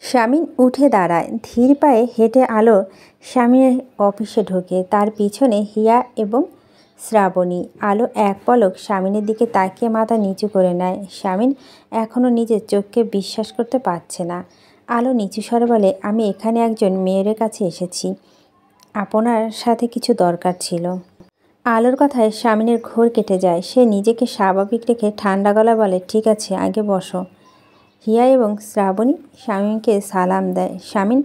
শামিন উঠে দাঁড়ায়, ধীর পায়ে হেঁটে আলো শামিনের অফিসে ঢোকে। তার পিছনে হিয়া এবং শ্রাবণী। আলো এক পলক শামিনের দিকে তাকিয়ে মাথা নিচু করে নেয়। শামিন এখনও নিজের চোখকে বিশ্বাস করতে পারছে না। আলো নিচু স্বরে বলে, আমি এখানে একজন মেয়ের কাছে এসেছি, আপনার সাথে কিছু দরকার ছিল। আলোর কথায় শামিনের ঘোর কেটে যায়। সে নিজেকে স্বাভাবিক রেখে ঠান্ডা গলায় বলে, ঠিক আছে, আগে বসো। হিয়া এবং শ্রাবণী শামিনকে সালাম দেয়। শামিন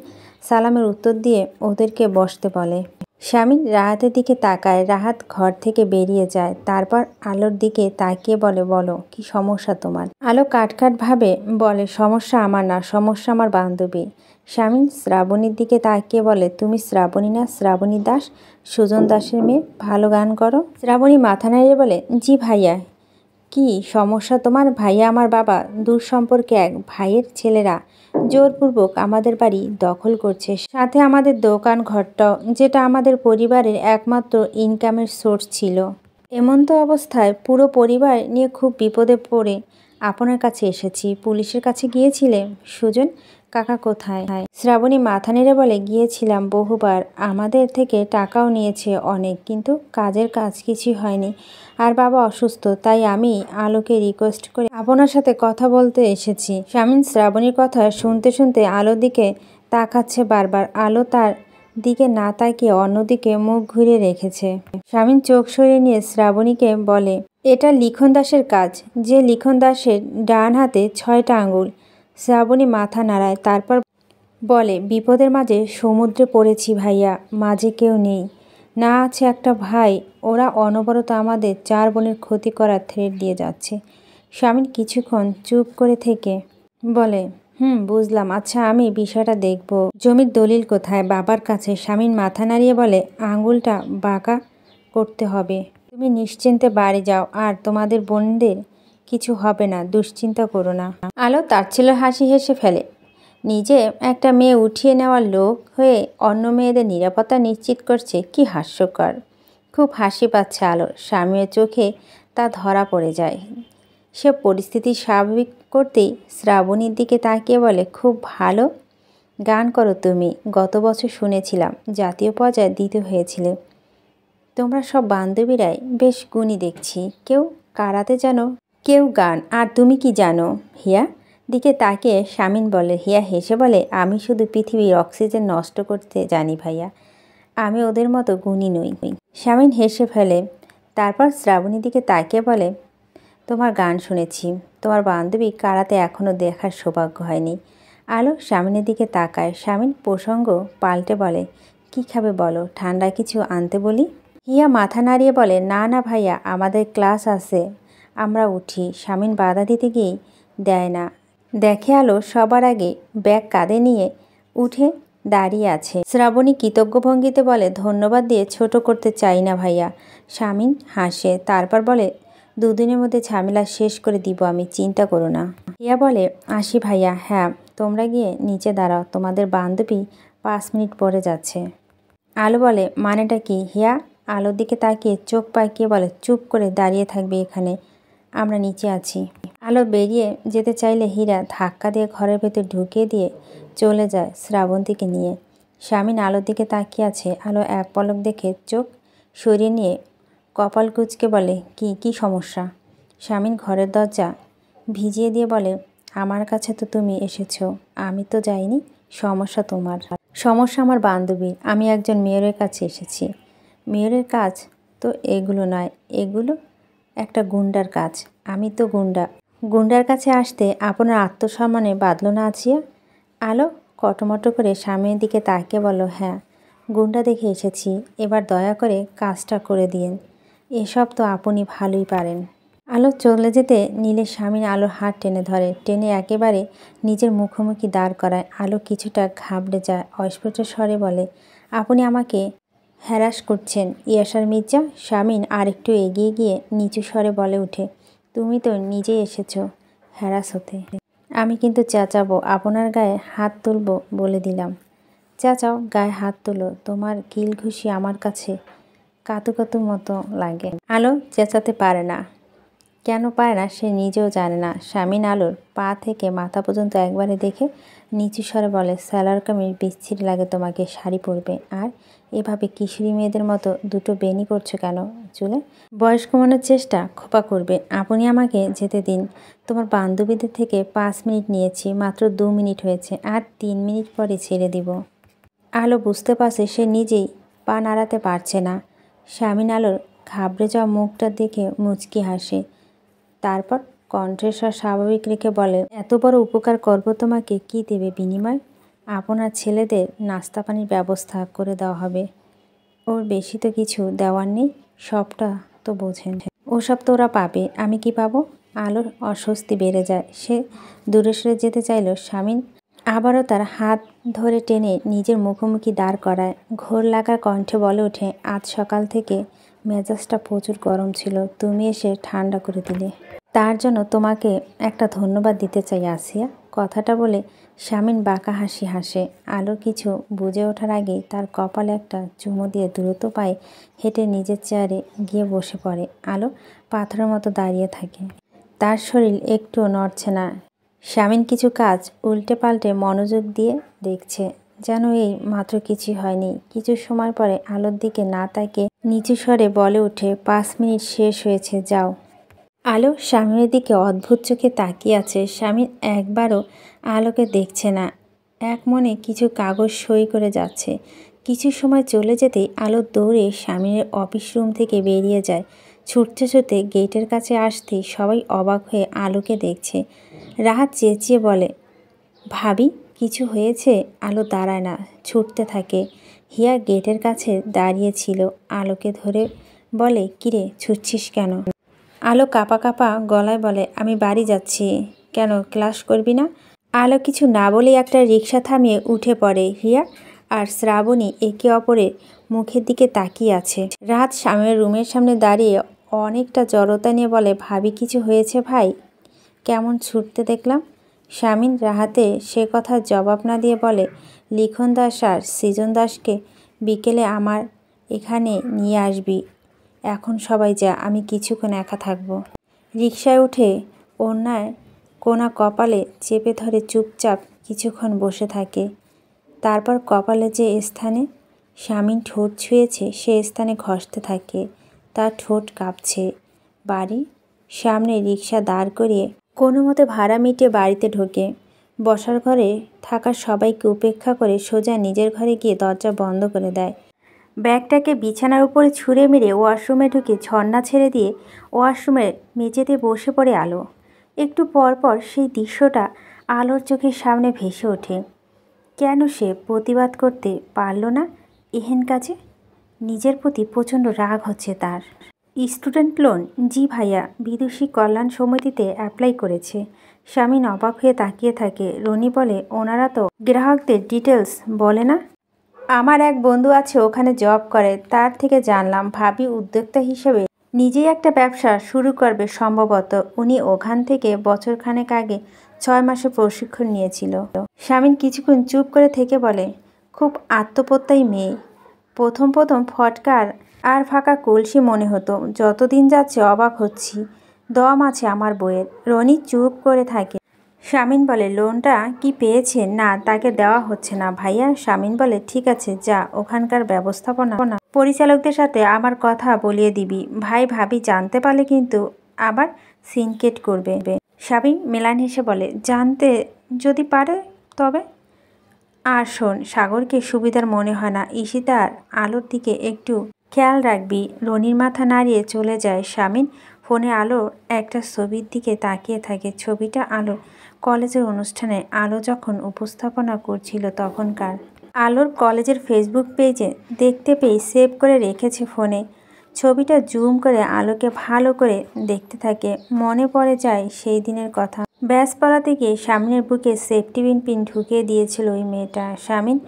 সালামের উত্তর দিয়ে ওদেরকে বসতে বলে। শামিন রাহাতের দিকে তাকায়। রাহাত ঘর থেকে বেরিয়ে যায়। তারপর আলোর দিকে তাকিয়ে বলে, বলো কি সমস্যা তোমার? আলো কাটভাবে বলে, সমস্যা আমার না, সমস্যা আমার বান্ধবী। শামিন শ্রাবণীর দিকে তাকিয়ে বলে, তুমি শ্রাবণী না? শ্রাবণী দাস, সুজন দাসের মেয়ে, ভালো গান করো। শ্রাবণী মাথা নাড়িয়ে বলে, জি ভাইয়া। কি সমস্যা তোমার? ভাইয়া আমার বাবা, দূর সম্পর্কে এক ভাইয়ের ছেলেরা জোরপূর্বক আমাদের বাড়ি দখল করছে, সাথে আমাদের দোকান ঘরটাও, যেটা আমাদের পরিবারের একমাত্র ইনকামের সোর্স ছিল। এমন্ত অবস্থায় পুরো পরিবার নিয়ে খুব বিপদে পড়ে আপনার কাছে এসেছি। পুলিশের কাছে গিয়েছিলে? সুজন কাকা কোথায়? শ্রাবণী মাথা নেড়ে বলে, গিয়েছিলাম বহুবার, আমাদের থেকে টাকাও নিয়েছে অনেক, কিন্তু কাজের কাজ কিছুই হয়নি। আর বাবা অসুস্থ, তাই আমি আলোকে রিকোয়েস্ট করে আপনার সাথে কথা বলতে এসেছি। শামিন শ্রাবণীর কথা শুনতে শুনতে আলোর দিকে তাকাচ্ছে বারবার। আলো তার দিকে না তাকিয়ে অন্যদিকে মুখ ঘুরিয়ে রেখেছে। শামিন চোখ সরিয়ে নিয়ে শ্রাবণীকে বলে, এটা লিখন দাসের কাজ, যে লিখন দাসের ডান হাতে 6টা আঙুল। শ্রাবণী মাথা নাড়ায়, তারপর বলে, বিপদের মাঝে সমুদ্রে পড়েছি ভাইয়া, মাঝে কেউ নেই, না আছে একটা ভাই। ওরা অনবরত আমাদের 4 বোনের ক্ষতি করার থ্রেট দিয়ে যাচ্ছে। শামিন কিছুক্ষণ চুপ করে থেকে বলে, বুঝলাম, আচ্ছা আমি বিষয়টা দেখব। জমির দলিল কোথায়? বাবার কাছে। শামিন মাথা নাড়িয়ে বলে, আঙুলটা বাঁকা করতে হবে। তুমি নিশ্চিন্তে বাড়ি যাও, আর তোমাদের বোনদের কিছু হবে না, দুশ্চিন্তা করো না। আলো তার ছেলের হাসি হেসে ফেলে। নিজে একটা মেয়ে উঠিয়ে নেওয়ার লোক হয়ে অন্য মেয়েদের নিরাপত্তা নিশ্চিত করছে, কি হাস্যকর। খুব হাসি পাচ্ছে আলোর। স্বামীর চোখে তা ধরা পড়ে যায়। সে পরিস্থিতি স্বাভাবিক করতেই শ্রাবণীর দিকে তাকিয়ে বলে, খুব ভালো গান করো তুমি, গত বছর শুনেছিলাম জাতীয় পর্যায়ে 2য় হয়েছিলে। তোমরা সব বান্ধবীরাই বেশ গুণী দেখছি, কেউ কারাতে জানো, কেউ গান, আর তুমি কি জানো? হিয়া দিকে তাকিয়ে শামিন বলে। হিয়া হেসে বলে, আমি শুধু পৃথিবীর অক্সিজেন নষ্ট করতে জানি ভাইয়া, আমি ওদের মতো গুণী নই। শামিন হেসে ফেলে। তারপর শ্রাবণীর দিকে তাকিয়ে বলে, তোমার গান শুনেছি, তোমার বান্ধবী কারাতে এখনও দেখার সৌভাগ্য হয়নি। আলো শামিনের দিকে তাকায়। শামিন প্রসঙ্গ পাল্টে বলে, কি খাবে বলো, ঠান্ডা কিছু আনতে বলি? হিয়া মাথা নাড়িয়ে বলে, না না ভাইয়া, আমাদের ক্লাস আছে, আমরা উঠি। শামিন বাধা দিতে গিয়েই দেয় না। দেখে আলো সবার আগে ব্যাগ কাঁধে নিয়ে উঠে দাঁড়িয়ে আছে। শ্রাবণী কৃতজ্ঞ ভঙ্গিতে বলে, ধন্যবাদ দিয়ে ছোট করতে চাই না ভাইয়া। শামিন হাসে, তারপর বলে, 2 দিনের মধ্যে ঝামেলা শেষ করে দিব আমি, চিন্তা করো না। হিয়া বলে, আসি ভাইয়া। হ্যাঁ, তোমরা গিয়ে নিচে দাঁড়াও, তোমাদের বান্ধবী 5 মিনিট পরে যাচ্ছে। আলো বলে, মানেটা কি? হিয়া আলোর দিকে তাকিয়ে চোখ পাকিয়ে বলে, চুপ করে দাঁড়িয়ে থাকবে এখানে, আমরা নিচে আছি। আলো বেরিয়ে যেতে চাইলে হীরা ধাক্কা দিয়ে ঘরের ভেতর ঢুকিয়ে দিয়ে চলে যায় শ্রাবন্তীকে নিয়ে। শামিন আলোর দিকে তাকিয়ে আছে। আলো এক পলক দেখে চোখ সরিয়ে নিয়ে কপাল কুঁচকে বলে, কি সমস্যা? শামিন ঘরের দরজা ভিজিয়ে দিয়ে বলে, আমার কাছে তো তুমি এসেছো, আমি তো যাইনি। সমস্যা তোমার। সমস্যা আমার বান্ধবীর। আমি একজন মেয়রের কাছে এসেছি। মেয়রের কাজ তো এগুলো নয়, এগুলো একটা গুন্ডার কাজ। আমি তো গুন্ডার কাছে আসতে আপনার আত্মসম্মানে বাঁধল না আছিয়া? আলো কটমটো করে সামনের দিকে তাকিয়ে বলল, হ্যাঁ, গুন্ডা দেখে এসেছি, এবার দয়া করে কাজটা করে দিন। এসব তো আপনি ভালোই পারেন। আলো চলে যেতে নিলে শামিন আলোর হাত টেনে ধরে, টেনে একেবারে নিজের মুখোমুখি দাঁড় করায়। আলো কিছুটা ঘাবড়ে যায়, অস্ফুট স্বরে বলে, আপনি আমাকে হ্যারাস করছেন ইয়াসার মির্জা? শামিন আরেকটু এগিয়ে গিয়ে নিচু স্বরে বলে ওঠে, তুমি তো নিজেই এসেছো হ্যারাস হতে। আমি কিন্তু চেঁচাবো, আপনার গায়ে হাত তুলবো বলে দিলাম। চেঁচাও, গায়ে হাত তোলো, তোমার কিল ঘুষি আমার কাছে কাতু কাতু মতো লাগে। আলো চেঁচাতে পারে না, কেন পারে না সে নিজেও জানে না। শামিন আলোর পা থেকে মাথা পর্যন্ত একবারে দেখে নিচু স্বরে বলে, সালোয়ার কামিজ বিচ্ছিরি লাগে তোমাকে, শাড়ি পরবে। আর এভাবে কিশোরী মেয়েদের মতো দুটো বেনি করছো কেন চুলে? বয়স কমানোর চেষ্টা খোপা করবে। আপনি আমাকে যেতে দিন। তোমার বান্ধবীদের থেকে 5 মিনিট নিয়েছি, মাত্র 2 মিনিট হয়েছে, আর 3 মিনিট পরে ছেড়ে দিব। আলো বুঝতে পারছে সে নিজেই পা নাড়াতে পারছে না। শামিন আলোর ঘাবড়ে যাওয়া মুখটা দেখে মুচকি হাসে। তারপর কণ্ঠস্বর স্বাভাবিক রেখে বলে, এত বড় উপকার করব তোমাকে, কি দেবে বিনিময়? আপনার ছেলেদের নাস্তা পানির ব্যবস্থা করে দেওয়া হবে। ওর বেশি তো কিছু দেওয়ার নেই, সবটা তো বোঝেন। ওসব তো ওরা পাবে, আমি কি পাবো? আলোর অস্বস্তি বেড়ে যায়। সে দূরে সরে যেতে চাইল। শামিন আবারও তার হাত ধরে টেনে নিজের মুখোমুখি দাঁড় করায়। ঘোর লাগার কণ্ঠে বলে ওঠে, আজ সকাল থেকে মেজাজটা প্রচুর গরম ছিল, তুমি এসে ঠান্ডা করে দিলে। তার জন্য তোমাকে একটা ধন্যবাদ দিতে চাই আসিয়া। কথাটা বলে শামিন বাঁকা হাসি হাসে। আলো কিছু বুঝে ওঠার আগেই তার কপালে একটা চুমু দিয়ে দ্রুত পায়ে হেঁটে নিজের চেয়ারে গিয়ে বসে পড়ে। আলো পাথরের মতো দাঁড়িয়ে থাকে, তার শরীর একটুও নড়ছে না। শামিন কিছু কাজ উল্টে পাল্টে মনোযোগ দিয়ে দেখছে, যেন এই মাত্র কিছুই হয়নি। কিছু সময় পরে আলোর দিকে না তাকিয়ে নিচু স্বরে বলে ওঠে, 5 মিনিট শেষ হয়েছে, যাও। আলো স্বামীর দিকে অদ্ভুত চোখে তাকিয়ে আছে। স্বামী একবারও আলোকে দেখছে না, এক মনে কিছু কাগজ সই করে যাচ্ছে। কিছু সময় চলে যেতেই আলো দৌড়ে স্বামীর অফিস রুম থেকে বেরিয়ে যায়। ছুটতে ছুটতে গেটের কাছে আসতেই সবাই অবাক হয়ে আলোকে দেখছে। রাহাত চেঁচিয়ে বলে, ভাবি কিছু হয়েছে? আলো দাঁড়ায় না, ছুটতে থাকে। হিয়া গেটের কাছে দাঁড়িয়েছিল, আলোকে ধরে বলে, কিরে ছুটছিস কেন? আলো কাঁপা কাঁপা গলায় বলে, আমি বাড়ি যাচ্ছি। কেন, ক্লাস করবি না? আলো কিছু না বলেই একটা রিক্সা থামিয়ে উঠে পড়ে। হিয়া আর শ্রাবণী একে অপরের মুখের দিকে তাকিয়ে আছে। রাত স্বামীর রুমের সামনে দাঁড়িয়ে অনেকটা জড়তা নিয়ে বলে, ভাবি কিছু হয়েছে ভাই? কেমন ছুটতে দেখলাম? স্বামীন রাহাতে সে কথা জবাব না দিয়ে বলে, লিখন দাস আর সৃজন দাসকে বিকেলে আমার এখানে নিয়ে আসবি। এখন সবাই যা, আমি কিছুক্ষণ একা থাকবো। রিকশায় উঠে ওড়নায় কোনা কপালে চেপে ধরে চুপচাপ কিছুক্ষণ বসে থাকে। তারপর কপালে যে স্থানে স্বামীন ঠোঁট ছুঁয়েছে সে স্থানে ঘষতে থাকে। তার ঠোঁট কাঁপছে। বাড়ি সামনে রিকশা দাঁড় করিয়ে কোনো মতে ভাড়া মিটিয়ে বাড়িতে ঢোকে। বসার ঘরে থাকা সবাইকে উপেক্ষা করে সোজা নিজের ঘরে গিয়ে দরজা বন্ধ করে দেয়। ব্যাগটাকে বিছানার উপরে ছুঁড়ে মেরে ওয়াশরুমে ঢুকে ঝর্ণা ছেড়ে দিয়ে ওয়াশরুমের মেঝেতে বসে পড়ে আলো। একটু পর পর সেই দৃশ্যটা আলোর চোখের সামনে ভেসে ওঠে। কেন সে প্রতিবাদ করতে পারল না এহেন কাজে? নিজের প্রতি প্রচণ্ড রাগ হচ্ছে তার। Student loan? জি ভাইয়া, বিদুষী কল্যাণ সমিতিতে অ্যাপ্লাই করেছে। স্বামীন অবাক হয়ে তাকিয়ে থাকে। রনি বলে, ওনারা তো গ্রাহকদের ডিটেলস বলে না। আমার এক বন্ধু আছে ওখানে জব করে, তার থেকে জানলাম ভাবি উদ্যোক্তা হিসেবে নিজেই একটা ব্যবসা শুরু করবে সম্ভবত। উনি ওখান থেকে বছরখানেক আগে 6 মাসের প্রশিক্ষণ নিয়েছিল। স্বামীন কিছুক্ষণ চুপ করে থেকে বলে, খুব আত্মপ্রত্যয়ী মেয়ে। প্রথম প্রথম ফটকার আর ফাঁকা কলসি মনে হতো, যতদিন যাচ্ছে অবাক হচ্ছি দম আছে আমার বইয়ের। রনি চুপ করে থাকে। স্বামীন বলে, লোনটা কি পেয়েছে? না, তাকে দেওয়া হচ্ছে না ভাইয়া। স্বামীন বলে, ঠিক আছে যা, ওখানকার ব্যবস্থাপনা পরিচালকদের সাথে আমার কথা বলিয়ে দিবি ভাই, ভাবি জানতে পারলে কিন্তু আবার সিনকেট করবে। স্বামী মেলান হেসে বলে, জানতে যদি পারে তবে। আর শোন, সাগরকে সুবিধার মনে হয় না, ঈশিতার আলোর দিকে একটু খেয়াল রাখবি। রনির মাথা নাড়িয়ে চলে যায়। স্বামীন ফোনে আলোর একটা ছবির দিকে তাকিয়ে থাকে। ছবিটা আলোর কলেজের অনুষ্ঠানে আলো যখন উপস্থাপনা করছিল তখনকার। আলোর কলেজের ফেসবুক পেজে দেখতে পেয়ে সেভ করে রেখেছে ফোনে। ছবিটা জুম করে আলোকে ভালো করে দেখতে থাকে। মনে পড়ে যায় সেই দিনের কথা। ব্যাস পড়াতে গিয়ে স্বামীনের বুকে সেফটি পিন ঢুকিয়ে দিয়েছিল ওই মেয়েটা। স্বামীন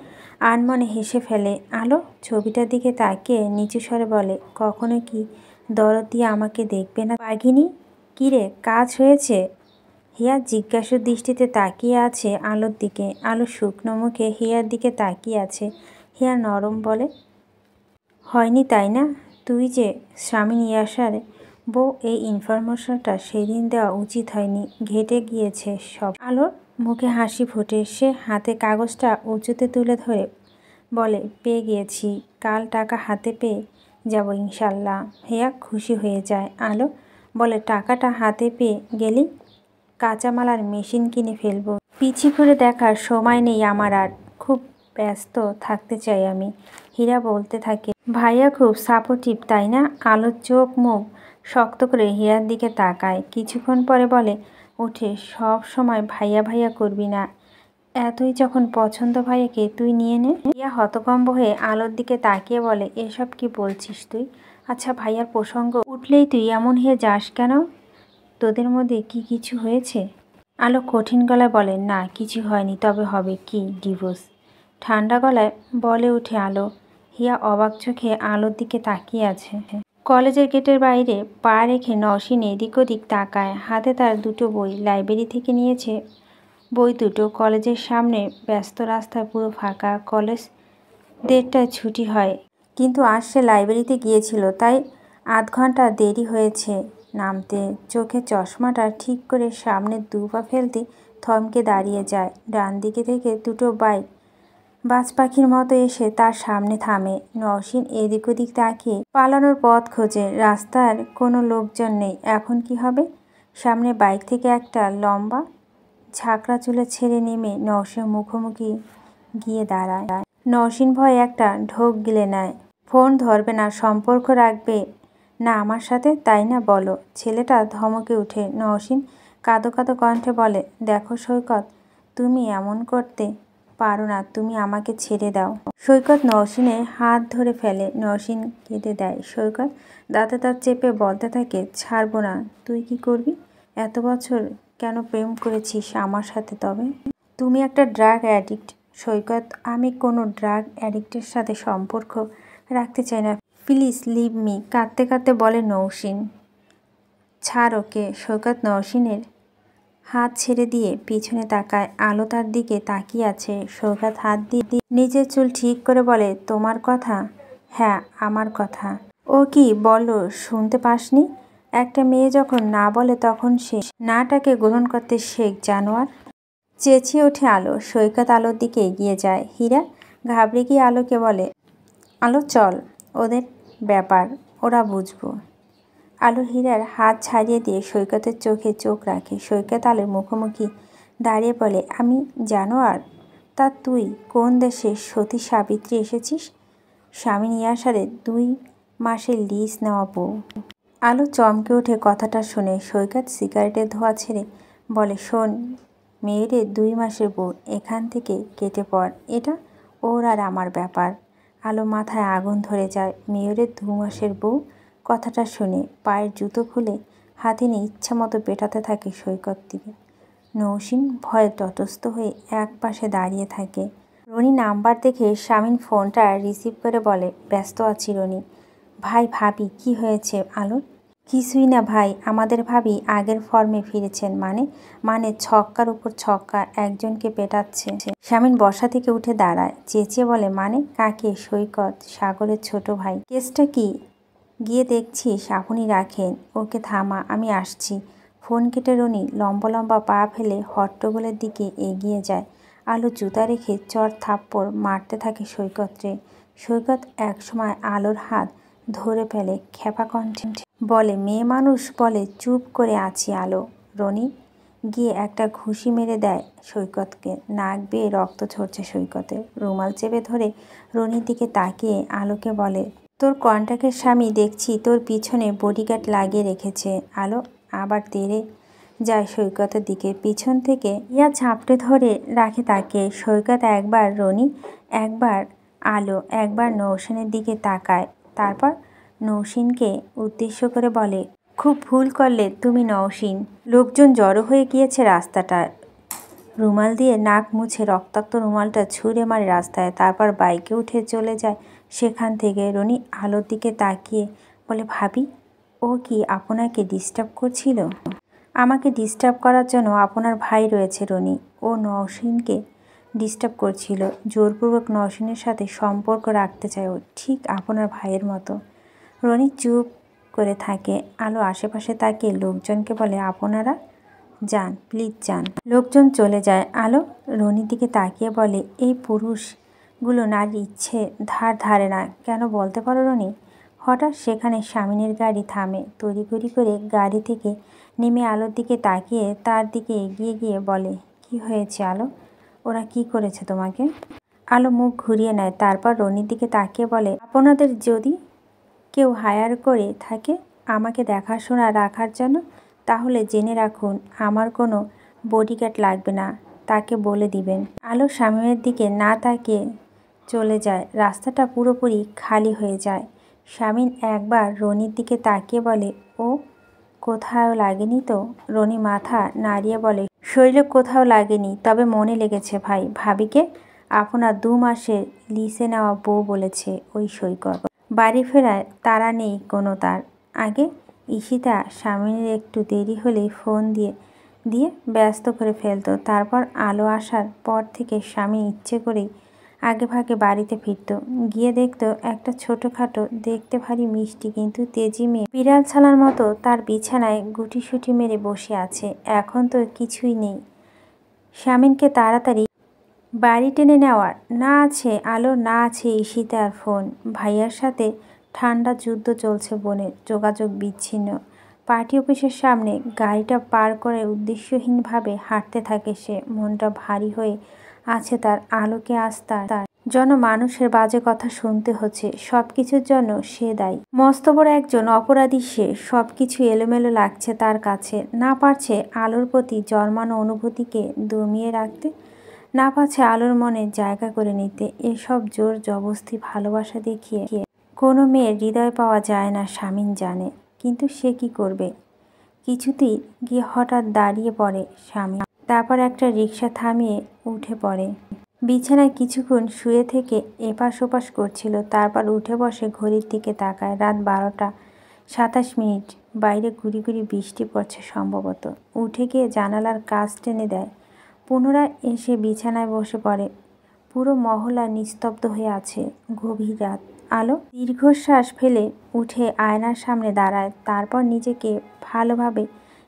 আনমনে হেসে ফেলে। আলো ছবিটার দিকে তাকিয়ে নিচু স্বরে বলে, কখনো কি দরদ দিয়ে আমাকে দেখবে না বাঘিনী? কিরে, কাজ হয়েছে? হিয়া জিজ্ঞাসু দৃষ্টিতে তাকিয়ে আছে আলোর দিকে। আলো শুকনো মুখে হিয়ার দিকে তাকিয়ে আছে। হিয়া নরম বলে, হয়নি তাই না? তুই যে স্বামী ইয়াসার বউ, এই ইনফরমেশনটা সেদিন দেওয়া উচিত হয়নি, ঘেটে গিয়েছে সব। আলোর মুখে হাসি ফোটে। সে হাতে কাগজটা উঁচুতে তুলে ধরে বলে, পেয়ে গিয়েছি, কাল টাকা হাতে পেয়ে যাব ইনশাল্লাহ। হিয়া খুশি হয়ে যায়। আলো বলে, টাকাটা হাতে পেয়ে গেলেই কাঁচামাল আর মেশিন কিনে ফেলবো। পিছি করে দেখার সময় নেই আমার আর, খুব ব্যস্ত থাকতে চাই আমি। হীরা বলতে থাকে, ভাইয়া খুব সাপোর্টিভ তাই না? আলোর চোখ মুখ শক্ত করে হীরার দিকে তাকায়। কিছুক্ষণ পরে বলে, উঠে, সব সময় ভাইয়া ভাইয়া করবি না, এতই যখন পছন্দ ভাইয়াকে তুই নিয়ে নে। হীরা হতভম্ব হয়ে আলোর দিকে তাকিয়ে বলে, এসব কি বলছিস তুই? আচ্ছা, ভাইয়ার প্রসঙ্গ উঠলেই তুই এমন হয়ে যাস কেন? তোদের মধ্যে কি কিছু হয়েছে? আলো কঠিন গলায় বলে, না কিছু হয়নি, তবে হবে কি, ডিভোর্স। ঠান্ডা গলায় বলে উঠে আলো। হিয়া অবাক চোখে আলোর দিকে তাকিয়ে আছে। কলেজের গেটের বাইরে পা রেখে নওশীন এদিক ওদিক তাকায়। হাতে তার দুটো বই, লাইব্রেরি থেকে নিয়েছে বই দুটো। কলেজের সামনে ব্যস্ত রাস্তা পুরো ফাঁকা। কলেজ 1:30টায় ছুটি হয়, কিন্তু আজ সে লাইব্রেরিতে গিয়েছিল, তাই আধ ঘন্টা দেরি হয়েছে নামতে। চোখে চশমাটা ঠিক করে সামনে 2 পা ফেলতে থমকে দাঁড়িয়ে যায়। ডান দিকে থেকে দুটো বাইক বাজ পাখির মতো এসে তার সামনে থামে। নওশীন এদিক ওদিক তাকিয়ে পালানোর পথ খোঁজে। রাস্তার কোনো লোকজন নেই। এখন কি হবে? সামনে বাইক থেকে একটা লম্বা ঝাঁকড়া চুলে ছেড়ে নেমে নওশীনের মুখোমুখি গিয়ে দাঁড়ায়। নওশীন ভয়ে একটা ঢোক গিলে নেয়। ফোন ধরবে না, সম্পর্ক রাখবে না আমার সাথে, তাই না বলো? ছেলেটা ধমকে উঠে। নওশীন কাঁদো কাঁদো কণ্ঠে বলে, দেখো সৈকত, তুমি এমন করতে পারো না, তুমি আমাকে ছেড়ে দাও। সৈকত নওশীনের হাত ধরে ফেলে। নওশীন কেঁদে দেয়। সৈকত দাঁতে দাঁত চেপে বলতে থাকে, ছাড়বো না। তুই কি করবি? এত বছর কেন প্রেম করেছিস আমার সাথে তবে? তুমি একটা ড্রাগ অ্যাডিক্ট সৈকত। আমি কোনো ড্রাগ অ্যাডিক্টের সাথে সম্পর্ক রাখতে চাই না, প্লিজ লিভ মি। কাঁদতে কাঁদতে বলে নওশীন। ছাড় ওকে। সৈকত নওশীনের হাত ছেড়ে দিয়ে পিছনে তাকায়। আলো তার দিকে তাকিয়ে আছে। সৈকত হাত দিয়ে নিজের চুল ঠিক করে বলে, তোমার কথা? হ্যাঁ, আমার কথা। ও কি বললো শুনতে পাসনি? একটা মেয়ে যখন না বলে তখন সে নাটাকে গ্রহণ করতে শেখ, জানোয়ার। চেঁচিয়ে ওঠে আলো। সৈকত আলোর দিকে এগিয়ে যায়। হীরা ঘাবড়ে গিয়ে আলোকে বলে, আলো চল, ওদের ব্যাপার ওরা বুঝবো। আলো হীরার হাত ছাড়িয়ে দিয়ে সৈকতের চোখে চোখ রাখে। সৈকত আলোর মুখোমুখি দাঁড়িয়ে বলে, আমি জানোয়ার? তা তুই কোন দেশে সতী সাবিত্রী এসেছিস? স্বামী নিয়ে আসারে 2 মাসের লিজ নেওয়া বউ। আলো চমকে ওঠে কথাটা শুনে। সৈকত সিগারেটের ধোঁয়া ছেড়ে বলে, শোন, মেয়েরে 2 মাসের বউ, এখান থেকে কেটে পড়, এটা ওর আর আমার ব্যাপার। আলো মাথায় আগুন ধরে যায়। মেয়রের 2 মাসের বউ? কথাটা শুনে পায়ের জুতো খুলে হাতে নিয়ে ইচ্ছা মতো পেটাতে থাকে সৈকত দিকে। নওশীন ভয়ে তটস্থ হয়ে এক পাশে দাঁড়িয়ে থাকে। রনি নাম্বার দেখে স্বামীর ফোনটা রিসিভ করে বলে, ব্যস্ত আছি রনি। ভাই, ভাবি কি হয়েছে আলোর? কিছুই না ভাই, আমাদের ভাবি আগের ফর্মে ফিরেছেন। মানে ছক্কার উপর ছক্কা একজনকে পেটাচ্ছে। স্বামীন বসা থেকে উঠে দাঁড়ায়, চেঁচিয়ে বলে, মানে কাকে? সৈকত, সাগরের ছোট ভাই। কেসটা কি? গিয়ে দেখছিস? আপনি রাখেন, ওকে থামা, আমি আসছি। ফোন কেটে রনি লম্বা লম্বা পা ফেলে হট্টগোলের দিকে এগিয়ে যায়। আলো জুতা রেখে চড় থাপ্পড় মারতে থাকে সৈকতরে। সৈকত একসময় আলোর হাত ধরে ফেলে, খেপা কণ্ঠে বলে, মেয়ে মানুষ বলে চুপ করে আছি আলো। রনি গিয়ে একটা ঘুষি মেরে দেয় সৈকতকে। নাক বেয়ে রক্ত ঝরছে সৈকতের। রুমাল চেপে ধরে রনির দিকে তাকিয়ে আলোকে বলে, তোর কন্ট্রাক্টের স্বামী দেখছি তোর পিছনে বডিগার্ড লাগিয়ে রেখেছে। আলো আবার তেড়ে যায় সৈকতের দিকে। পিছন থেকে ইয়া ঝাপটে ধরে রাখে তাকে। সৈকত একবার রনি, একবার আলো, একবার নওশীনের দিকে তাকায়। তারপর নওশীনকে উদ্দেশ্য করে বলে, খুব ভুল করলে তুমি নওশীন। লোকজন জড়ো হয়ে গিয়েছে রাস্তাটায়। রুমাল দিয়ে নাক মুছে রক্তাক্ত রুমালটা ছুঁড়ে মারে রাস্তায়। তারপর বাইকে উঠে চলে যায় সেখান থেকে। রনি আলোর দিকে তাকিয়ে বলে, ভাবি, ও কি আপনাকে ডিস্টার্ব করছিল? আমাকে ডিস্টার্ব করার জন্য আপনার ভাই রয়েছে রনি। ও নওশীনকে ডিস্টার্ব করছিল, জোরপূর্বক নওশীনের সাথে সম্পর্ক রাখতে চায় ও, ঠিক আপনার ভাইয়ের মতো। রনি চুপ করে থাকে। আলো আশেপাশে তাকিয়ে লোকজনকে বলে, আপনারা যান, প্লিজ যান। লোকজন চলে যায়। আলো রনির দিকে তাকিয়ে বলে, এই পুরুষগুলো নারীর ইচ্ছে ধার ধারে না কেন বলতে পারো রনি? হঠাৎ সেখানে শামিনের গাড়ি থামে। তড়িঘড়ি করে গাড়ি থেকে নেমে আলোর দিকে তাকিয়ে তার দিকে এগিয়ে গিয়ে বলে, কি হয়েছে আলো? ওরা কি করেছে তোমাকে? আলো মুখ ঘুরিয়ে নেয়, তারপর রনির দিকে তাকিয়ে বলে, আপনাদের যদি কেউ হায়ার করে থাকে আমাকে দেখাশোনা রাখার জন্য, তাহলে জেনে রাখুন আমার কোনো বডিগার্ড লাগবে না, তাকে বলে দিবেন। আলো শামীমের দিকে না তাকিয়ে চলে যায়। রাস্তাটা পুরোপুরি খালি হয়ে যায়। শামীম একবার রনির দিকে তাকিয়ে বলে, ও কোথাও লাগেনি তো? রনি মাথা নাড়িয়ে বলে, শরীরে কোথাও লাগেনি, তবে মনে লেগেছে ভাই। ভাবিকে আপনার 2 মাসের লিসে নেওয়া বউ বলেছে ওই সৈকত। বাড়ি ফেরায় তারা নেই কোনো তার। আগে ঈশিতা শামীমের একটু দেরি হলেই ফোন দিয়ে ব্যস্ত করে ফেলতো। তারপর আলো আসার পর থেকে স্বামী ইচ্ছে করেই আগে ভাগে বাড়িতে ফিরত। গিয়ে দেখতো একটা ছোটোখাটো দেখতে ভারী মিষ্টি কিন্তু তেজি মেয়ে বিড়াল ছানার মতো তার বিছানায় গুটিসুটি মেরে বসে আছে। এখন তো কিছুই নেই। স্বামীকে তাড়াতাড়ি বাড়ি টেনে নেওয়ার। না আছে আলো, না আছে ঈশিতার ফোন। ভাইয়ার সাথে ঠান্ডা যুদ্ধ চলছে বোনের, যোগাযোগ বিচ্ছিন্ন। পার্টি অফিসের সামনে গাড়িটা পার করে উদ্দেশ্যহীনভাবে হাঁটতে থাকে সে। মনটা ভারী হয়ে আছে তার। আলোকে আজ তার জন্য মানুষের বাজে কথা শুনতে হচ্ছে। সব কিছুর জন্য সে দায়ী। মস্ত বড় একজন অপরাধী সে। সব কিছু এলোমেলো লাগছে তার কাছে। না পারছে আলোর প্রতি জন্মানো অনুভূতিকে দমিয়ে রাখতে, না পারছে আলোর মনে জায়গা করে নিতে। এসব জোর জবস্তি ভালোবাসা দেখিয়ে কোনো মেয়ের হৃদয় পাওয়া যায় না, শামীম জানে। কিন্তু সে কি করবে? কিছুতেই গিয়ে হঠাৎ দাঁড়িয়ে পড়ে স্বামী। তারপর একটা রিকশা থামিয়ে উঠে পড়ে। বিছানায় কিছুক্ষণ শুয়ে থেকে এপাশ ওপাশ করছিল, তারপর উঠে বসে ঘড়ির দিকে তাকায়। রাত 12:27। বাইরে গুড়ি গুড়ি বৃষ্টি পড়ছে সম্ভবত। উঠে গিয়ে জানালার কাচ টেনে দেয়। পুনরায় এসে বিছানায় বসে পড়ে। পুরো মহল্লা নিস্তব্ধ হয়ে আছে। গভীর রাত। আলো দীর্ঘশ্বাস ফেলে উঠে আয়নার সামনে দাঁড়ায়। তারপর নিজেকে ভালোভাবে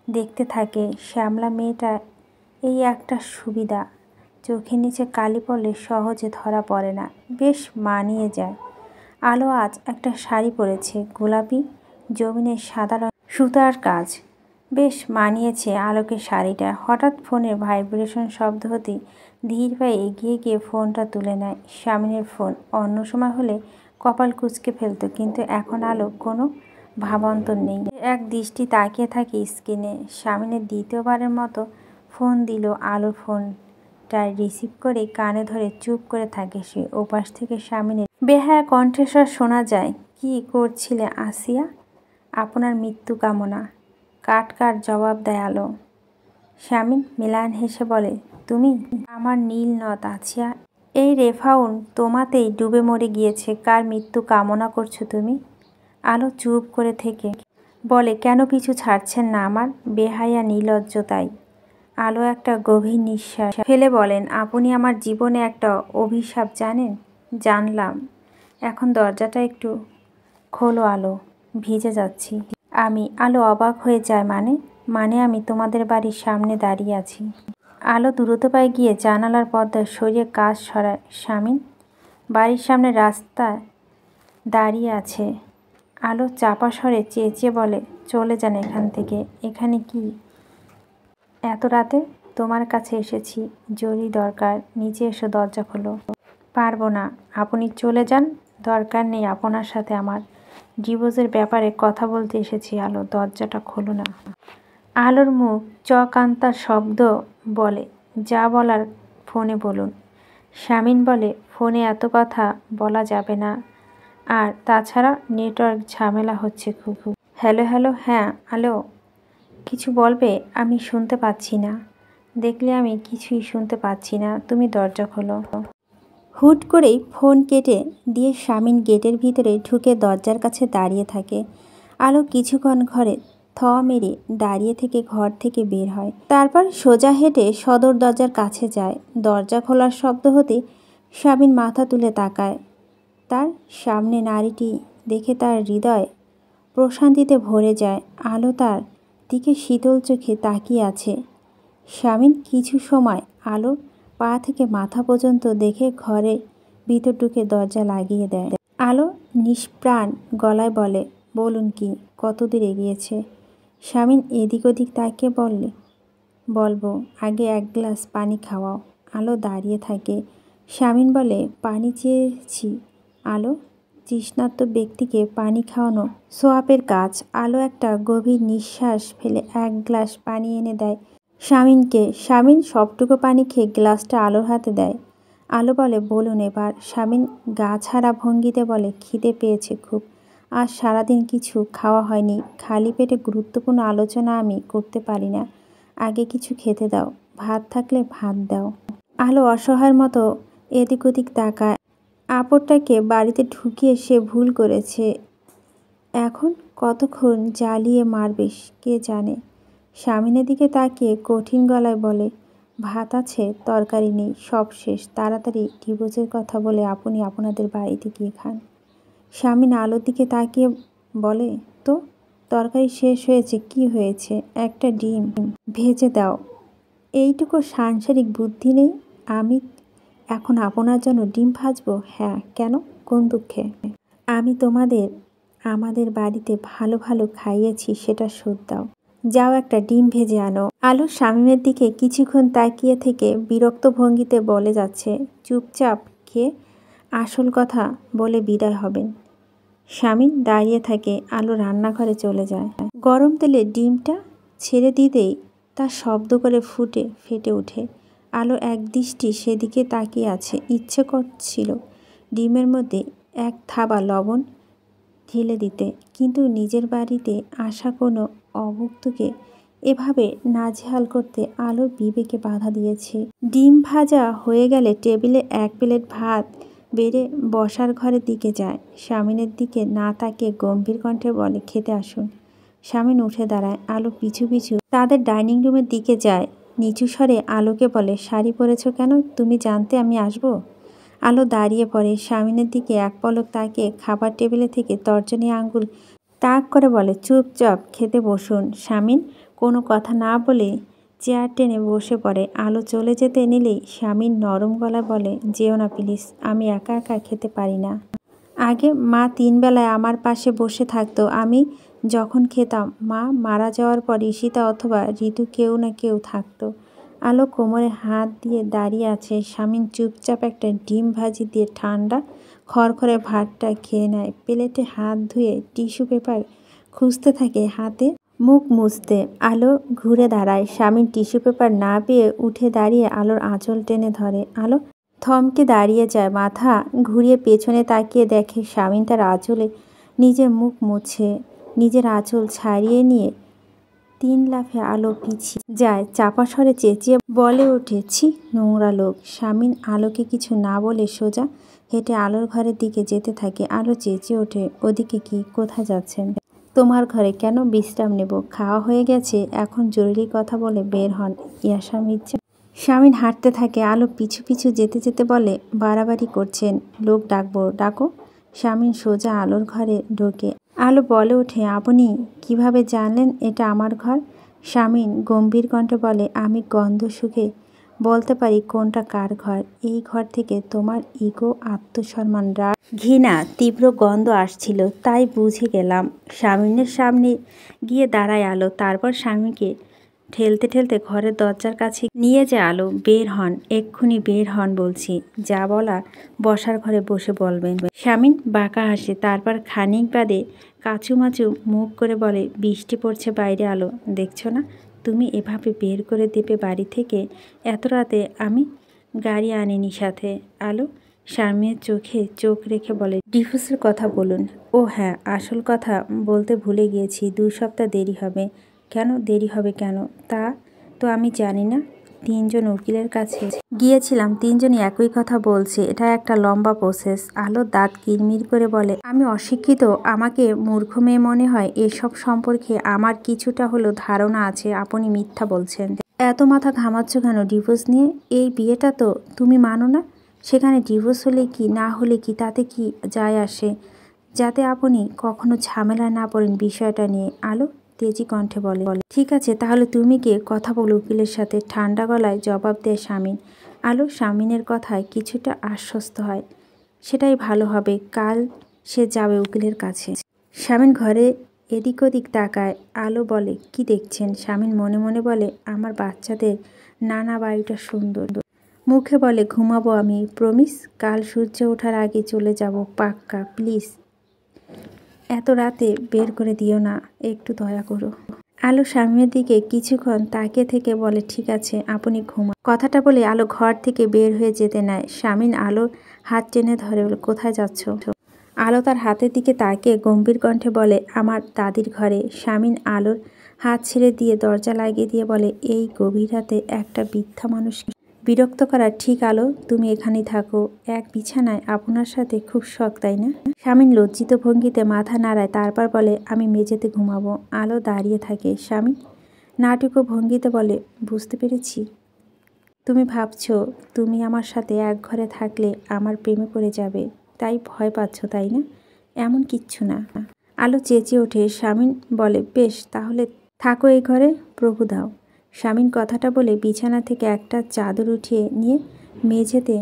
দেখতে থাকে। শ্যামলা মেয়েটা এই একটা সুবিধা, চোখের নিচে কালি পড়লে সহজে ধরা পড়ে না, বেশ মানিয়ে যায়। আলো আজ একটা শাড়ি পরেছে, গোলাপি জমিনের সাদা সুতার কাজ। বেশ মানিয়েছে আলোকে শাড়িটা। হঠাৎ ফোনের ভাইব্রেশন শব্দ হতেই ধীর পায়ে এগিয়ে গিয়ে ফোনটা তুলে নেয়। স্বামীনের ফোন। অন্য সময় হলে কপাল কুঁচকে ফেলতো, কিন্তু এখন আলো কোনো ভাবান্তর নেই। এক দৃষ্টি তাকিয়ে থাকে স্ক্রিনে। স্বামীনের দ্বিতীয়বারের মতো ফোন দিল। আলোর ফোনটা রিসিভ করে কানে ধরে চুপ করে থাকে সে। ওপাশ থেকে স্বামীনের বেহায়া কণ্ঠস্বর শোনা যায়, কি করছিলে আসিয়া? আপনার মৃত্যু কামনা। কাট জবাব দেয় আলো। স্বামীন ম্লান হেসে বলে, তুমি আমার নীল নদ আছিয়া। এই রেফাউন তোমাতেই ডুবে মরে গিয়েছে। কার মৃত্যু কামনা করছো তুমি? আলো চুপ করে থেকে বলে, কেন পিছু ছাড়ছেন না আমার? বেহায়া নির্লজ্জ তাই। আলো একটা গভীর নিঃশ্বাস ফেলে বলেন, আপনি আমার জীবনে একটা অভিশাপ জানেন? জানলাম। এখন দরজাটা একটু খোলো আলো, ভিজে যাচ্ছি আমি। আলো অবাক হয়ে যায়। মানে আমি তোমাদের বাড়ির সামনে দাঁড়িয়ে আছি। আলো দ্রুত পায়ে গিয়ে জানালার পর্দায় সরিয়ে কাজ সরায়। স্বামীন বাড়ির সামনে রাস্তায় দাঁড়িয়ে আছে। আলো চাপা স্বরে চেঁচিয়ে বলে, চলে যান এখান থেকে। এখানে কি? এত রাতে তোমার কাছে এসেছি, জরুরি দরকার। নিচে এসে দরজা খোলো। পারবো না, আপনি চলে যান। দরকার নেই আপনার সাথে আমার। ডিভোর্সের ব্যাপারে কথা বলতে এসেছি। আলো, দরজাটা খোলো না। আলোর মুখ চকান্তার শব্দ বলে, যা বলার ফোনে বলুন। স্বামীন বলে, ফোনে এত কথা বলা যাবে না, আর তাছাড়া নেটওয়ার্ক ঝামেলা হচ্ছে খুব। হ্যালো। হ্যাঁ আলো, কিছু বলবে? আমি শুনতে পাচ্ছি না। দেখলে আমি কিছুই শুনতে পাচ্ছি না। তুমি দরজা খোলো। হুট করেই ফোন কেটে দিয়ে স্বামীন গেটের ভিতরে ঢুকে দরজার কাছে দাঁড়িয়ে থাকে। আলো কিছুক্ষণ ঘরে মেরে দাঁড়িয়ে থেকে ঘর থেকে বের হয়। তারপর সোজা হেঁটে সদর দরজার কাছে যায়। দরজা খোলার শব্দ হতে স্বামীন মাথা তুলে তাকায়। তার সামনে নারীটি দেখে তার হৃদয় প্রশান্তিতে ভরে যায়। আলো তার দিকে শীতল চোখে তাকিয়ে আছে। শামীন কিছু সময় আলোর পা থেকে মাথা পর্যন্ত দেখে ঘরে ভিতর ঢুকে দরজা লাগিয়ে দেয়। আলো নিষ্প্রাণ গলায় বলে, বলুন কি, কতদূর এগিয়েছে? শামীন এদিক ওদিক তাকিয়ে বলবো, আগে এক গ্লাস পানি খাওয়াও। আলো দাঁড়িয়ে থাকে। শামীন বলে, পানি চেয়েছি। আলো, তৃষ্ণার্ত ব্যক্তিকে পানি খাওয়ানো সোয়াবের কাজ। আলো একটা গভীর নিঃশ্বাস ফেলে এক গ্লাস পানি এনে দেয় শামীনকে। শামীন সবটুকু পানি খেয়ে গ্লাসটা আলোর হাতে দেয়। আলো বলে, বলুন এবার। শামীন গা ছাড়া ভঙ্গিতে বলে, খিদে পেয়েছে খুব। আজ সারাদিন কিছু খাওয়া হয়নি। খালি পেটে গুরুত্বপূর্ণ আলোচনা আমি করতে পারি না। আগে কিছু খেতে দাও। ভাত থাকলে ভাত দাও। আলো অসহায়ের মতো এদিক ওদিক তাকায়। আপরটাকে বাড়িতে ঢুকিয়ে সে ভুল করেছে। এখন কতক্ষণ জ্বালিয়ে মারবে কে জানে। শামীনের দিকে তাকিয়ে কঠিন গলায় বলে, ভাত আছে, তরকারি নেই, সব শেষ। তাড়াতাড়ি ডিভোর্সের কথা বলে আপনি আপনাদের বাড়িতে গিয়ে খান। শামীন আলোর দিকে তাকিয়ে বলে, তো তরকারি শেষ হয়েছে, কি হয়েছে? একটা ডিম ভেজে দাও। এইটুকু সাংসারিক বুদ্ধি নেই? আমি এখন আপনার জন্য ডিম ভাজবো? হ্যাঁ, কেন? কোন দুঃখে? আমি তোমাদের আমাদের বাড়িতে ভালো ভালো খাইয়েছি, সেটা শোধ দাও। যাও, একটা ডিম ভেজে আনো। আলো শামীমের দিকে কিছুক্ষণ তাকিয়ে থেকে বিরক্ত ভঙ্গিতে বলে যাচ্ছে, চুপচাপ খেয়ে আসল কথা বলে বিদায় হবেন। শামীন দাঁড়িয়ে থাকে। আলো রান্নাঘরে চলে যায়। গরম তেলে ডিমটা ছেড়ে দিতেই তার শব্দ করে ফেটে ওঠে। আলো একদৃষ্টি সেদিকে তাকিয়ে আছে। ইচ্ছে করছিল ডিমের মধ্যে এক থাবা লবণ ঢেলে দিতে, কিন্তু নিজের বাড়িতে আসা কোনো অভুক্তকে এভাবে নাজেহাল করতে আলোর বিবেকে বাধা দিয়েছে। ডিম ভাজা হয়ে গেলে টেবিলে এক প্লেট ভাত বেড়ে বসার ঘরের দিকে যায়। শামীনের দিকে না তাকিয়ে গম্ভীর কণ্ঠে বলে, খেতে আসুন। শামীন উঠে দাঁড়ায়। আলো পিছু পিছু তাদের ডাইনিং রুমের দিকে যায়। নিচু স্বরে আলোকে বলে, শাড়ি পরেছ কেন? তুমি জানতে আমি আসবো? আলো দাঁড়িয়ে পড়ে। শামীনের দিকে এক পলক তাকিয়ে খাবার টেবিলে থেকে তর্জনী আঙ্গুল তাক করে বলে, চুপচাপ খেতে বসুন। শামীন কোনো কথা না বলে চেয়ার টেনে বসে পড়ে। আলো চলে যেতে নিলেই শামীন নরম গলায় বলে, যেও না প্লিজ, আমি একা একা খেতে পারি না। আগে মা 3 বেলায় আমার পাশে বসে থাকতো। আমি যখন খেতাম, মা মারা যাওয়ার পর ঈশিতা অথবা ঋতু কেউ না কেউ থাকতো। আলো কোমরে হাত দিয়ে দাঁড়িয়ে আছে। শামীন চুপচাপ একটা ডিম ভাজি দিয়ে ঠান্ডা খড়খড়ে ভাতটা খেয়ে নেয়। প্লেটে হাত ধুয়ে টিস্যু পেপার খুঁজতে থাকে হাতে মুখ মুছতে। আলো ঘুরে দাঁড়ায়। শামীন টিস্যু পেপার না পেয়ে উঠে দাঁড়িয়ে আলোর আঁচল টেনে ধরে। আলো থমকে দাঁড়িয়ে যায়। মাথা ঘুরিয়ে পেছনে তাকিয়ে দেখে শামীন তার আঁচলে নিজের মুখ মুছে। নিজের আঁচল ছাড়িয়ে নিয়ে 3 লাফে আলো পিছিয়ে যায়। চাপা স্বরে চেঁচিয়ে বলে ওঠে, ছি, নোংরা লোক। শামীন আলোকে কিছু না বলে সোজা হেঁটে আলোর ঘরের দিকে যেতে থাকে। আলো চেঁচিয়ে ওঠে, ওদিকে কি? কোথায় যাচ্ছেন? তোমার ঘরে। কেন? বিশ্রাম নেব। খাওয়া হয়ে গেছে, এখন জরুরি কথা বলে বের হন। ইয়াশা মির্জা। শামীন হাঁটতে থাকে। আলো পিছু পিছু যেতে যেতে বলে, বাড়াবাড়ি করছেন, লোক ডাকবো। ডাকো। শামীন সোজা আলোর ঘরে ঢোকে। আলো বলে ওঠে, আপনি কিভাবে জানলেন এটা আমার ঘর? শামীন গম্ভীর কণ্ঠে বলে, আমি গন্ধ শুঁকে বলতে পারি কোনটা কার ঘর। এই ঘর থেকে তোমার ইগো, আত্মসম্মান, রাগ, ঘৃণা, তীব্র গন্ধ আসছিল, তাই বুঝে গেলাম। শামীনের সামনে গিয়ে দাঁড়ায় আলো। তারপর স্বামীকে ঠেলতে ঠেলতে ঘরের দরজার কাছে নিয়ে যায়। আলো, বের হন, এক্ষুনি বের হন বলছি। যা বলার বসার ঘরে বসে বলবেন। শামীন বাঁকা হাসে। তারপর খানিক বাদে কাচুমাচু মুখ করে বলে, বৃষ্টি পড়ছে বাইরে। আলো, দেখছো না তুমি এভাবে বের করে দেবে বাড়ি থেকে? এত রাতে আমি গাড়ি আনিনি সাথে। আলো শামীনের চোখে চোখ রেখে বলে, ডিভোর্সের কথা বলুন। ও হ্যাঁ, আসল কথা বলতে ভুলে গিয়েছি। 2 সপ্তাহ দেরি হবে। কেন দেরি হবে কেন? তা তো আমি জানি না। 3 জন উকিলের কাছে গিয়েছিলাম, 3 জনই একই কথা বলছে। এটা একটা লম্বা প্রসেস। আলো দাঁত কিরমির করে বলে, আমি অশিক্ষিত, আমাকে মূর্খ মেয়ে মনে হয়? এসব সম্পর্কে আমার কিছুটা হলেও ধারণা আছে। আপনি মিথ্যা বলছেন। এত মাথা ঘামাচ্ছ কেন ডিভোর্স নিয়ে? এই বিয়েটা তো তুমি মানো না। সেখানে ডিভোর্স হলে কি না হলে কি, তাতে কি যায় আসে? যাতে আপনি কখনো ঝামেলা না পড়েন বিষয়টা নিয়ে। আলো তেজি কণ্ঠে বলে, ঠিক আছে তাহলে তুমি গিয়ে কথা বলো উকিলের সাথে, ঠান্ডা গলায় জবাব দেয় শামিন। আলো শামিনের কথায় কিছুটা আশ্বস্ত হয়। সেটাই ভালো হবে, কাল সে যাবে উকিলের কাছে। শামিন ঘরে এদিক ওদিক তাকায়। আলো বলে, কি দেখছেন? শামিন মনে মনে বলে, আমার বাচ্চাদের নানা বাড়িটা সুন্দর। মুখে বলে, ঘুমাবো আমি, প্রমিস কাল সূর্য ওঠার আগে চলে যাব, পাক্কা। প্লিজ এত রাতে বের করে দিও না, একটু দয়া করো। আলো শামিনের দিকে কিছুক্ষণ তাকিয়ে থেকে বলে, ঠিক আছে আপনি ঘুমান। কথাটা বলে আলো ঘর থেকে বের হয়ে যেতে নেয়। শামিন আলোর হাত টেনে ধরে বলে, কোথায় যাচ্ছ? আলো তার হাতের দিকে তাকিয়ে গম্ভীর কণ্ঠে বলে, আমার দাদির ঘরে। শামিন আলোর হাত ছেড়ে দিয়ে দরজা লাগিয়ে দিয়ে বলে, এই গভীর রাতে একটা বৃদ্ধা মানুষকে বিরক্ত করা ঠিক? আলো তুমি এখানেই থাকো, এক বিছানায় আপনার সাথে খুব শখ তাই না? শামিন লজ্জিত ভঙ্গিতে মাথা নাড়ায়, তারপর বলে, আমি মেঝেতে ঘুমাবো। আলো দাঁড়িয়ে থাকে। শামিন নাটুকো ভঙ্গিতে বলে, বুঝতে পেরেছি, তুমি ভাবছো তুমি আমার সাথে এক ঘরে থাকলে আমার প্রেমে পড়ে যাবে, তাই ভয় পাচ্ছ তাই না? এমন কিচ্ছু না। আলো চেঁচিয়ে ওঠে। শামিন বলে, বেশ তাহলে থাকো এই ঘরে, প্রভু দাও। শামিন কথাটা বলে বিছানা থেকে একটা চাদর উঠিয়ে নিয়ে মেঝেতে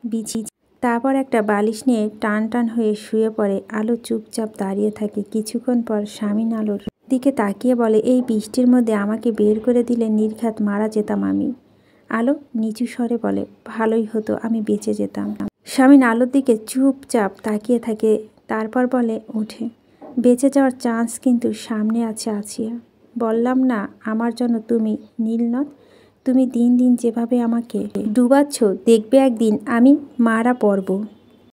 বিছিয়ে তারপর একটা বালিশ নিয়ে টান টান হয়ে শুয়ে পড়ে। আলো চুপচাপ দাঁড়িয়ে থাকে। কিছুক্ষণ পর শামিন আলোর দিকে তাকিয়ে বলে, এই বৃষ্টির মধ্যে আমাকে বের করে দিলে নির্ঘাত মারা যেতাম আমি। আলো নিচু স্বরে বলে, ভালোই হতো, আমি বেঁচে যেতাম। শামিন আলোর দিকে চুপচাপ তাকিয়ে থাকে, তারপর বলে, ওঠে, বেঁচে যাওয়ার চান্স কিন্তু সামনে আছে আছিয়া। বললাম না আমার জন্য তুমি নীলনদ? তুমি দিন দিন যেভাবে আমাকে ডুবাচ্ছ, দেখবে একদিন আমি মারা পড়ব।